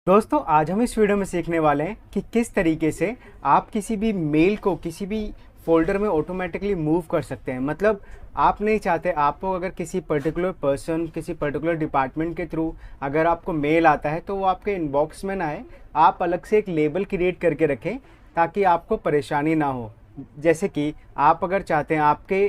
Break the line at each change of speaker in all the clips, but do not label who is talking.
दोस्तों आज हम इस वीडियो में सीखने वाले हैं कि किस तरीके से आप किसी भी मेल को किसी भी फोल्डर में ऑटोमेटिकली मूव कर सकते हैं। मतलब आप नहीं चाहते, आपको अगर किसी पर्टिकुलर पर्सन किसी पर्टिकुलर डिपार्टमेंट के थ्रू अगर आपको मेल आता है तो वो आपके इनबॉक्स में ना आए, आप अलग से एक लेबल क्रिएट करके रखें ताकि आपको परेशानी ना हो। जैसे कि आप अगर चाहते हैं आपके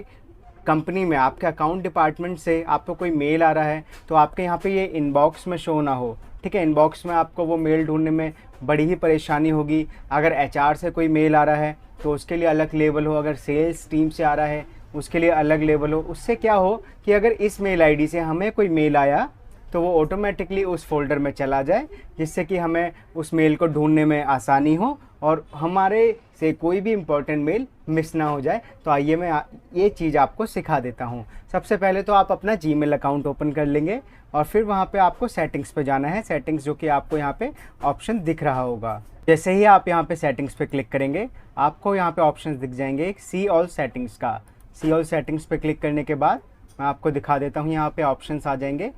कंपनी में आपके अकाउंट डिपार्टमेंट से आपको कोई मेल आ रहा है तो आपके यहाँ पे ये इनबॉक्स में शो ना हो। ठीक है, इनबॉक्स में आपको वो मेल ढूंढने में बड़ी ही परेशानी होगी। अगर एचआर से कोई मेल आ रहा है तो उसके लिए अलग लेबल हो, अगर सेल्स टीम से आ रहा है उसके लिए अलग लेबल हो। उससे क्या हो कि अगर इस मेल आईडी से हमें कोई मेल आया तो वो ऑटोमेटिकली उस फोल्डर में चला जाए, जिससे कि हमें उस मेल को ढूंढने में आसानी हो और हमारे से कोई भी इम्पोर्टेंट मेल मिस ना हो जाए। तो आइए मैं ये चीज़ आपको सिखा देता हूँ। सबसे पहले तो आप अपना जीमेल अकाउंट ओपन कर लेंगे और फिर वहाँ पे आपको सेटिंग्स पे जाना है। सेटिंग्स जो कि आपको यहाँ पे ऑप्शन दिख रहा होगा। जैसे ही आप यहाँ पे सेटिंग्स पे क्लिक करेंगे आपको यहाँ पे ऑप्शन दिख जाएंगे एक सी ऑल सेटिंग्स का। सी ऑल सेटिंग्स पे क्लिक करने के बाद मैं आपको दिखा देता हूँ, यहाँ पे ऑप्शंस आ जाएंगे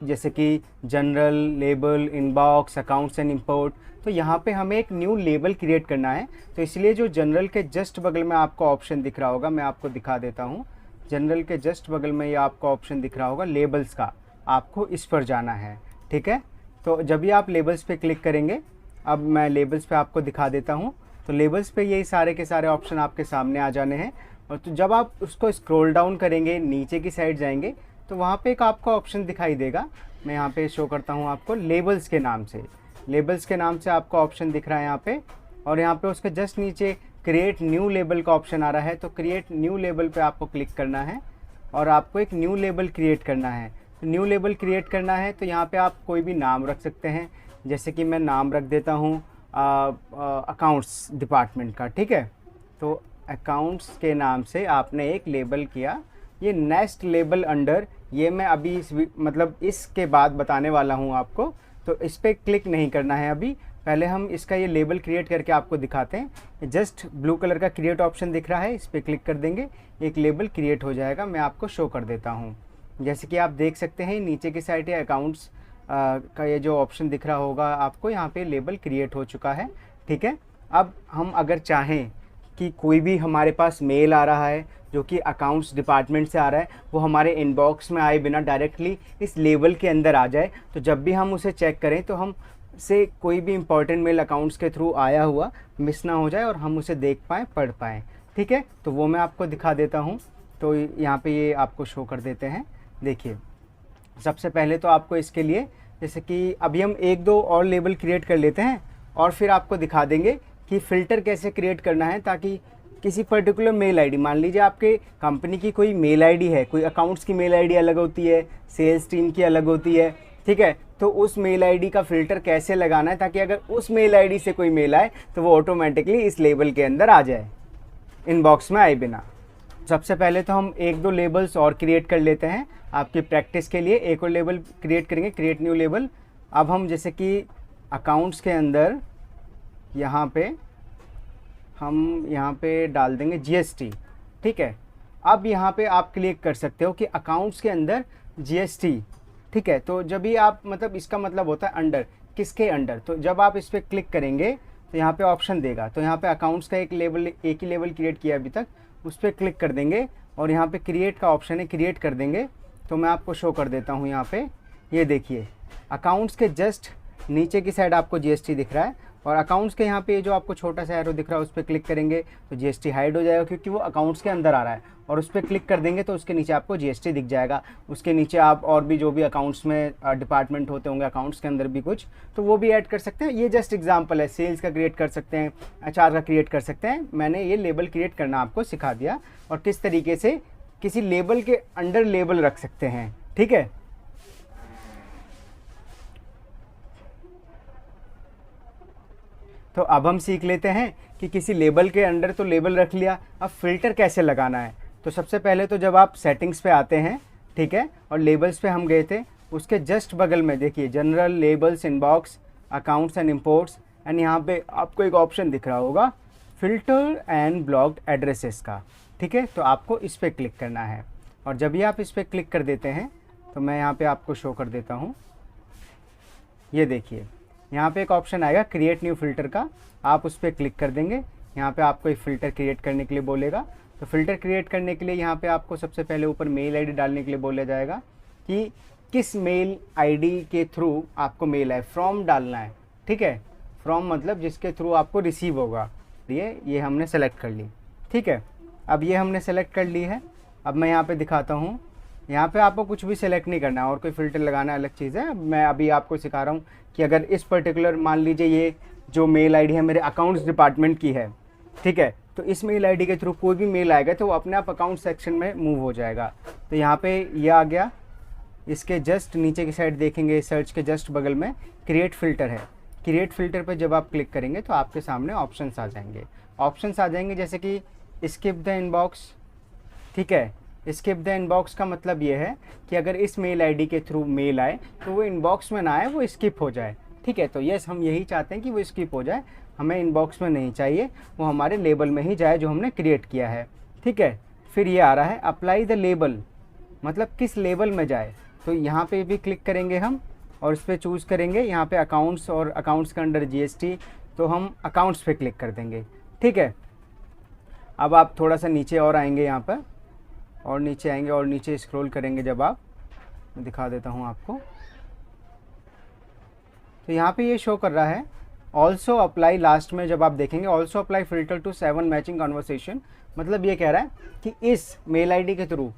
जैसे कि general, label, inbox, accounts and import. तो यहाँ पे हमें एक न्यू लेबल क्रिएट करना है, तो इसलिए जो जनरल के जस्ट बगल में आपको ऑप्शन दिख रहा होगा, मैं आपको दिखा देता हूँ। जनरल के जस्ट बगल में ये आपको ऑप्शन दिख रहा होगा लेबल्स का, आपको इस पर जाना है। ठीक है, तो जब भी आप लेबल्स पे क्लिक करेंगे, अब मैं लेबल्स पे आपको दिखा देता हूँ। तो लेबल्स पे यही सारे के सारे ऑप्शन आपके सामने आ जाने हैं। और तो जब आप उसको स्क्रॉल डाउन करेंगे, नीचे की साइड जाएंगे तो वहाँ पे एक आपको ऑप्शन दिखाई देगा। मैं यहाँ पे शो करता हूँ आपको लेबल्स के नाम से। लेबल्स के नाम से आपको ऑप्शन दिख रहा है यहाँ पे, और यहाँ पे उसके जस्ट नीचे क्रिएट न्यू लेबल का ऑप्शन आ रहा है। तो क्रिएट न्यू लेबल पे आपको क्लिक करना है और आपको एक न्यू लेबल क्रिएट करना है। तो न्यू लेबल क्रिएट करना है तो यहाँ पे आप कोई भी नाम रख सकते हैं। जैसे कि मैं नाम रख देता हूँ अकाउंट्स डिपार्टमेंट का। ठीक है, तो अकाउंट्स के नाम से आपने एक लेबल किया। ये नेक्स्ट लेबल अंडर, ये मैं अभी मतलब इसके बाद बताने वाला हूँ आपको, तो इस पर क्लिक नहीं करना है अभी। पहले हम इसका ये लेबल क्रिएट करके आपको दिखाते हैं। जस्ट ब्लू कलर का क्रिएट ऑप्शन दिख रहा है, इस पर क्लिक कर देंगे, एक लेबल क्रिएट हो जाएगा। मैं आपको शो कर देता हूँ। जैसे कि आप देख सकते हैं नीचे की साइड है अकाउंट्स का ये जो ऑप्शन दिख रहा होगा आपको, यहाँ पे लेबल क्रिएट हो चुका है। ठीक है, अब हम अगर चाहें कि कोई भी हमारे पास मेल आ रहा है जो कि अकाउंट्स डिपार्टमेंट से आ रहा है, वो हमारे इनबॉक्स में आए बिना डायरेक्टली इस लेबल के अंदर आ जाए, तो जब भी हम उसे चेक करें तो हम से कोई भी इम्पॉर्टेंट मेल अकाउंट्स के थ्रू आया हुआ मिस ना हो जाए और हम उसे देख पाएँ, पढ़ पाएँ। ठीक है, तो वो मैं आपको दिखा देता हूँ। तो यहाँ पे ये आपको शो कर देते हैं। देखिए, सबसे पहले तो आपको इसके लिए, जैसे कि अभी हम एक दो और लेबल क्रिएट कर लेते हैं और फिर आपको दिखा देंगे कि फ़िल्टर कैसे क्रिएट करना है, ताकि किसी पर्टिकुलर मेल आईडी, मान लीजिए आपके कंपनी की कोई मेल आईडी है, कोई अकाउंट्स की मेल आईडी अलग होती है, सेल्स टीम की अलग होती है। ठीक है, तो उस मेल आईडी का फ़िल्टर कैसे लगाना है ताकि अगर उस मेल आईडी से कोई मेल आए तो वो ऑटोमेटिकली इस लेबल के अंदर आ जाए, इनबॉक्स में आए बिना। सबसे पहले तो हम एक दो लेबल्स और क्रिएट कर लेते हैं आपकी प्रैक्टिस के लिए। एक और लेबल क्रिएट करेंगे, क्रिएट न्यू लेबल। अब हम जैसे कि अकाउंट्स के अंदर यहाँ पे डाल देंगे जीएसटी। ठीक है, अब यहाँ पे आप क्लिक कर सकते हो कि अकाउंट्स के अंदर जीएसटी। ठीक है, तो जब भी आप, मतलब इसका मतलब होता है अंडर, किसके अंडर। तो जब आप इस पर क्लिक करेंगे तो यहाँ पे ऑप्शन देगा। तो यहाँ पे अकाउंट्स का एक ही लेबल क्रिएट किया अभी तक, उस पर क्लिक कर देंगे और यहाँ पे क्रिएट का ऑप्शन है, क्रिएट कर देंगे। तो मैं आपको शो कर देता हूँ यहाँ पे। ये देखिए, अकाउंट्स के जस्ट नीचे की साइड आपको जीएसटी दिख रहा है और अकाउंट्स के यहाँ पे जो आपको छोटा सा एरो दिख रहा है उस पर क्लिक करेंगे तो जीएसटी हाइड हो जाएगा, क्योंकि वो अकाउंट्स के अंदर आ रहा है। और उस पर क्लिक कर देंगे तो उसके नीचे आपको जीएसटी दिख जाएगा। उसके नीचे आप और भी जो भी अकाउंट्स में डिपार्टमेंट होते होंगे, अकाउंट्स के अंदर भी कुछ, तो वो भी ऐड कर सकते हैं। ये जस्ट एग्जाम्पल है, सेल्स का क्रिएट कर सकते हैं, एचआर का क्रिएट कर सकते हैं। मैंने ये लेबल क्रिएट करना आपको सिखा दिया और किस तरीके से किसी लेबल के अंडर लेबल रख सकते हैं। ठीक है, तो अब हम सीख लेते हैं कि किसी लेबल के अंडर तो लेबल रख लिया, अब फ़िल्टर कैसे लगाना है। तो सबसे पहले तो जब आप सेटिंग्स पे आते हैं, ठीक है, और लेबल्स पे हम गए थे, उसके जस्ट बगल में देखिए general, labels, inbox, accounts and imports, and यहाँ पे आपको एक ऑप्शन दिख रहा होगा फ़िल्टर एंड ब्लॉक्ड एड्रेसेस का। ठीक है, तो आपको इस पर क्लिक करना है और जब भी आप इस पर क्लिक कर देते हैं तो मैं यहाँ पर आपको शो कर देता हूँ। ये देखिए यहाँ पे एक ऑप्शन आएगा क्रिएट न्यू फ़िल्टर का, आप उस पर क्लिक कर देंगे। यहाँ पे आपको एक फ़िल्टर क्रिएट करने के लिए बोलेगा। तो फ़िल्टर क्रिएट करने के लिए यहाँ पे आपको सबसे पहले ऊपर मेल आईडी डालने के लिए बोला जाएगा कि किस मेल आईडी के थ्रू आपको मेल है, फ्रॉम डालना है, ठीक है। फ्रॉम मतलब जिसके थ्रू आपको रिसीव होगा। ये हमने सेलेक्ट कर ली, ठीक है। अब ये हमने सेलेक्ट कर ली है। अब मैं यहाँ पे दिखाता हूँ, यहाँ पे आपको कुछ भी सेलेक्ट नहीं करना है और कोई फ़िल्टर लगाना अलग चीज़ है। मैं अभी आपको सिखा रहा हूँ कि अगर इस पर्टिकुलर, मान लीजिए ये जो मेल आईडी है मेरे अकाउंट्स डिपार्टमेंट की है, ठीक है, तो इस मेल आईडी के थ्रू कोई भी मेल आएगा तो वो अपने आप अकाउंट सेक्शन में मूव हो जाएगा। तो यहाँ पे ये आ गया। इसके जस्ट नीचे की साइड देखेंगे, सर्च के जस्ट बगल में क्रिएट फ़िल्टर है। क्रिएट फ़िल्टर पर जब आप क्लिक करेंगे तो आपके सामने ऑप्शंस आ जाएंगे। ऑप्शंस आ जाएंगे जैसे कि स्किप द इनबॉक्स, ठीक है। स्किप द इनबॉक्स का मतलब ये है कि अगर इस मेल आईडी के थ्रू मेल आए तो वो इनबॉक्स में ना आए, वो स्किप हो जाए, ठीक है। तो यस, हम यही चाहते हैं कि वो स्किप हो जाए, हमें इनबॉक्स में नहीं चाहिए, वो हमारे लेबल में ही जाए जो हमने क्रिएट किया है, ठीक है। फिर ये आ रहा है अप्लाई द लेबल, मतलब किस लेबल में जाए। तो यहाँ पे भी क्लिक करेंगे हम और इस पर चूज़ करेंगे, यहाँ पे अकाउंट्स और अकाउंट्स के अंडर जीएसटी, तो हम अकाउंट्स पे क्लिक कर देंगे, ठीक है। अब आप थोड़ा सा नीचे और आएंगे, यहाँ पर और नीचे आएंगे और नीचे स्क्रॉल करेंगे जब आप, मैं दिखा देता हूँ आपको। तो यहाँ पे ये शो कर रहा है ऑल्सो अप्लाई, लास्ट में जब आप देखेंगे also apply filter to 7 matching conversation, मतलब ये कह रहा है कि इस मेल आईडी के थ्रू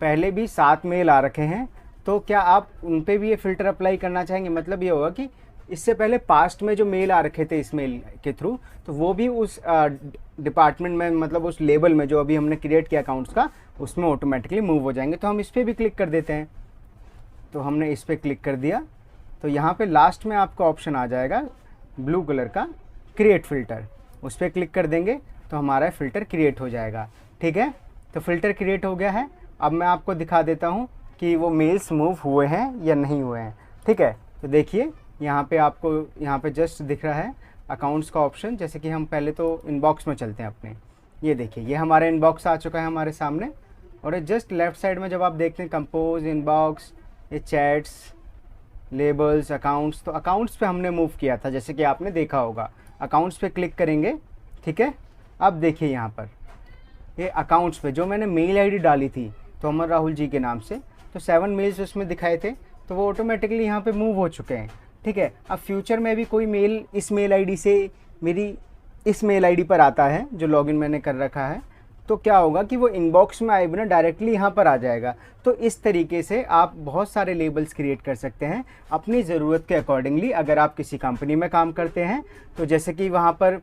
पहले भी 7 मेल आ रखे हैं, तो क्या आप उन पे भी ये फ़िल्टर अप्लाई करना चाहेंगे। मतलब ये होगा कि इससे पहले पास्ट में जो मेल आ रखे थे इस मेल के थ्रू, तो वो भी उस डिपार्टमेंट में, मतलब उस लेबल में जो अभी हमने क्रिएट किया अकाउंट्स का, उसमें ऑटोमेटिकली मूव हो जाएंगे। तो हम इस पर भी क्लिक कर देते हैं। तो हमने इस पर क्लिक कर दिया, तो यहाँ पे लास्ट में आपका ऑप्शन आ जाएगा ब्लू कलर का क्रिएट फ़िल्टर, उस पर क्लिक कर देंगे तो हमारा फ़िल्टर क्रिएट हो जाएगा, ठीक है। तो फ़िल्टर क्रिएट हो गया है। अब मैं आपको दिखा देता हूँ कि वो मेल्स मूव हुए हैं या नहीं हुए हैं, ठीक है। तो देखिए यहाँ पे आपको, यहाँ पे जस्ट दिख रहा है अकाउंट्स का ऑप्शन। जैसे कि हम पहले तो इनबॉक्स में चलते हैं अपने, ये देखिए ये हमारा इनबॉक्स आ चुका है हमारे सामने। और जस्ट लेफ़्ट साइड में जब आप देखते हैं कंपोज, इनबॉक्स, ये चैट्स, लेबल्स, अकाउंट्स, तो अकाउंट्स पे हमने मूव किया था जैसे कि आपने देखा होगा। अकाउंट्स पे क्लिक करेंगे, ठीक है। अब देखिए यहाँ पर ये अकाउंट्स पे जो मैंने मेल आईडी डाली थी तोमर राहुल जी के नाम से, तो 7 मेल्स उसमें दिखाए थे, तो वो ऑटोमेटिकली यहाँ पे मूव हो चुके हैं, ठीक है। अब फ्यूचर में भी कोई मेल इस मेल आईडी से मेरी इस मेल आईडी पर आता है जो लॉगिन मैंने कर रखा है, तो क्या होगा कि वो इनबॉक्स में आए बिना डायरेक्टली यहाँ पर आ जाएगा। तो इस तरीके से आप बहुत सारे लेबल्स क्रिएट कर सकते हैं अपनी ज़रूरत के अकॉर्डिंगली। अगर आप किसी कंपनी में काम करते हैं तो जैसे कि वहाँ पर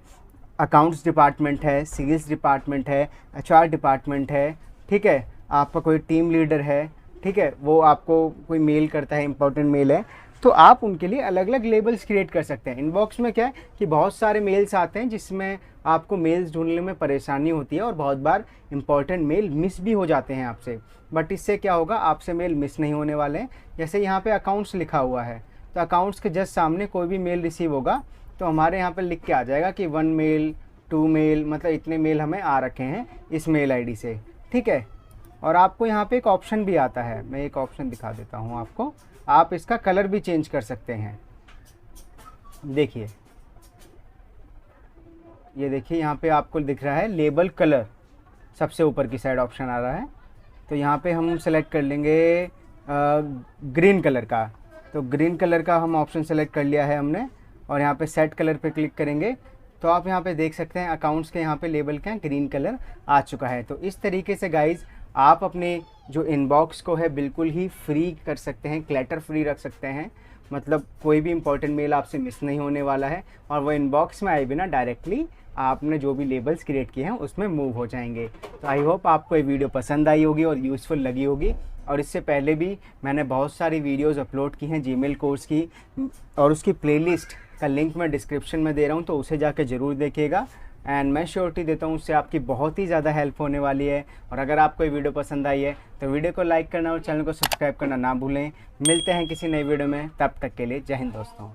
अकाउंट्स डिपार्टमेंट है, सेल्स डिपार्टमेंट है, एचआर डिपार्टमेंट है, ठीक है, आपका कोई टीम लीडर है, ठीक है, वो आपको कोई मेल करता है, इंपॉर्टेंट मेल है, तो आप उनके लिए अलग अलग लेबल्स क्रिएट कर सकते हैं। इनबॉक्स में क्या है कि बहुत सारे मेल्स आते हैं जिसमें आपको मेल्स ढूंढने में परेशानी होती है और बहुत बार इंपॉर्टेंट मेल मिस भी हो जाते हैं आपसे। बट इससे क्या होगा, आपसे मेल मिस नहीं होने वाले हैं। जैसे यहाँ पे अकाउंट्स लिखा हुआ है, तो अकाउंट्स के जस्ट सामने कोई भी मेल रिसीव होगा तो हमारे यहाँ पर लिख के आ जाएगा कि 1 मेल, 2 मेल, मतलब इतने मेल हमें आ रखे हैं इस मेल आईडी से, ठीक है। और आपको यहाँ पे एक ऑप्शन भी आता है, मैं एक ऑप्शन दिखा देता हूँ आपको, आप इसका कलर भी चेंज कर सकते हैं। देखिए ये देखिए यहाँ पे आपको दिख रहा है लेबल कलर, सबसे ऊपर की साइड ऑप्शन आ रहा है। तो यहाँ पे हम सेलेक्ट कर लेंगे ग्रीन कलर का, तो ग्रीन कलर का हम ऑप्शन सेलेक्ट कर लिया है हमने। और यहाँ पे सेट कलर पे क्लिक करेंगे तो आप यहाँ पे देख सकते हैं अकाउंट्स के यहाँ पे लेबल का ग्रीन कलर आ चुका है। तो इस तरीके से गाइज़ आप अपने जो इनबॉक्स को है बिल्कुल ही फ्री कर सकते हैं, क्लटर फ्री रख सकते हैं। मतलब कोई भी इंपॉर्टेंट मेल आपसे मिस नहीं होने वाला है और वो इनबॉक्स में आए बिना डायरेक्टली आपने जो भी लेबल्स क्रिएट किए हैं उसमें मूव हो जाएंगे। तो आई होप आपको ये वीडियो पसंद आई होगी और यूज़फुल लगी होगी। और इससे पहले भी मैंने बहुत सारी वीडियोस अपलोड की हैं जीमेल कोर्स की, और उसकी प्लेलिस्ट का लिंक मैं डिस्क्रिप्शन में दे रहा हूँ, तो उसे जाके ज़रूर देखिएगा। एंड मैं श्योरिटी देता हूँ उससे आपकी बहुत ही ज़्यादा हेल्प होने वाली है। और अगर आपको ये वीडियो पसंद आई है तो वीडियो को लाइक करना और चैनल को सब्सक्राइब करना ना भूलें। मिलते हैं किसी नई वीडियो में, तब तक के लिए जय हिंद दोस्तों।